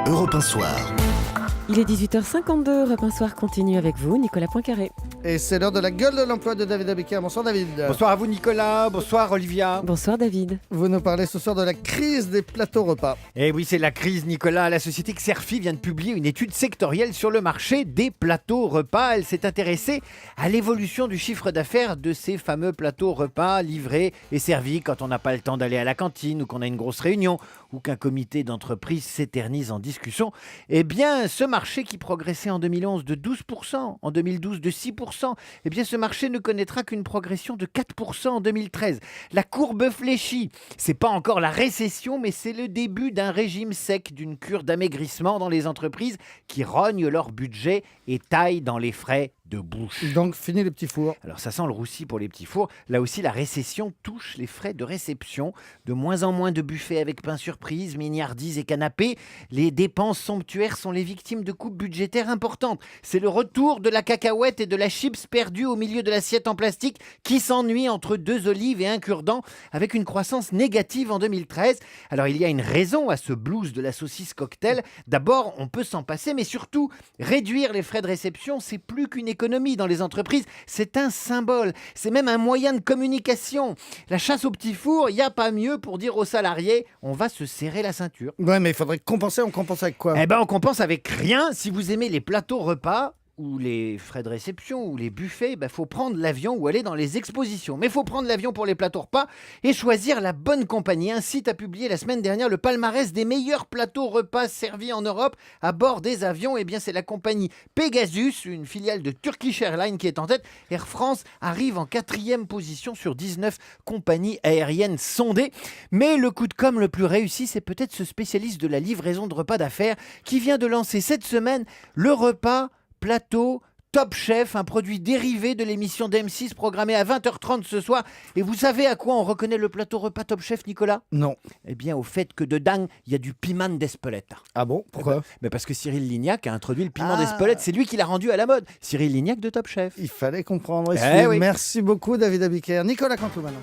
Europe 1 Soir. Il est 18h52, Europe 1 Soir continue avec vous, Nicolas Poincaré. Et c'est l'heure de la gueule de l'emploi de David Abiker. Bonsoir David. Bonsoir à vous Nicolas, bonsoir Olivia. Bonsoir David. Vous nous parlez ce soir de la crise des plateaux repas. Eh oui, c'est la crise Nicolas. La société Xerfi vient de publier une étude sectorielle sur le marché des plateaux repas. Elle s'est intéressée à l'évolution du chiffre d'affaires de ces fameux plateaux repas livrés et servis quand on n'a pas le temps d'aller à la cantine ou qu'on a une grosse réunion ou qu'un comité d'entreprise s'éternise en discussion. Eh bien, ce marché qui progressait en 2011 de 12%, en 2012 de 6%, eh bien ce marché ne connaîtra qu'une progression de 4% en 2013. La courbe fléchit. C'est pas encore la récession, mais c'est le début d'un régime sec, d'une cure d'amaigrissement dans les entreprises qui rognent leur budget et taillent dans les frais de bouche. Donc fini les petits fours. Alors ça sent le roussi pour les petits fours. Là aussi, la récession touche les frais de réception. De moins en moins de buffets avec pain surprise, mignardises et canapés. Les dépenses somptuaires sont les victimes de coupes budgétaires importantes. C'est le retour de la cacahuète et de la chips perdue au milieu de l'assiette en plastique qui s'ennuie entre 2 olives et un cure-dent avec une croissance négative en 2013. Alors il y a une raison à ce blues de la saucisse cocktail. D'abord, on peut s'en passer, mais surtout, réduire les frais de réception, c'est plus qu'une économie dans les entreprises, c'est un symbole, c'est même un moyen de communication. La chasse au petit four, il n'y a pas mieux pour dire aux salariés, on va se serrer la ceinture. Ouais, mais il faudrait compenser. On compense avec quoi? Eh ben, on compense avec rien. Si vous aimez les plateaux repas, ou les frais de réception, ou les buffets, faut prendre l'avion ou aller dans les expositions. Mais il faut prendre l'avion pour les plateaux repas et choisir la bonne compagnie. Un site a publié la semaine dernière le palmarès des meilleurs plateaux repas servis en Europe à bord des avions. Eh bien, c'est la compagnie Pegasus, une filiale de Turkish Airlines qui est en tête. Air France arrive en 4e position sur 19 compagnies aériennes sondées. Mais le coup de com' le plus réussi, c'est peut-être ce spécialiste de la livraison de repas d'affaires qui vient de lancer cette semaine le repas Plateau Top Chef, un produit dérivé de l'émission d'M6 programmée à 20h30 ce soir. Et vous savez à quoi on reconnaît le plateau repas Top Chef, Nicolas? Non. Eh bien, au fait que dedans, il y a du piment d'Espelette. Ah bon? Pourquoi? Parce que Cyril Lignac a introduit le piment d'Espelette. C'est lui qui l'a rendu à la mode. Cyril Lignac de Top Chef. Il fallait comprendre. Eh oui. Merci beaucoup David Abiker. Nicolas Cantou maintenant.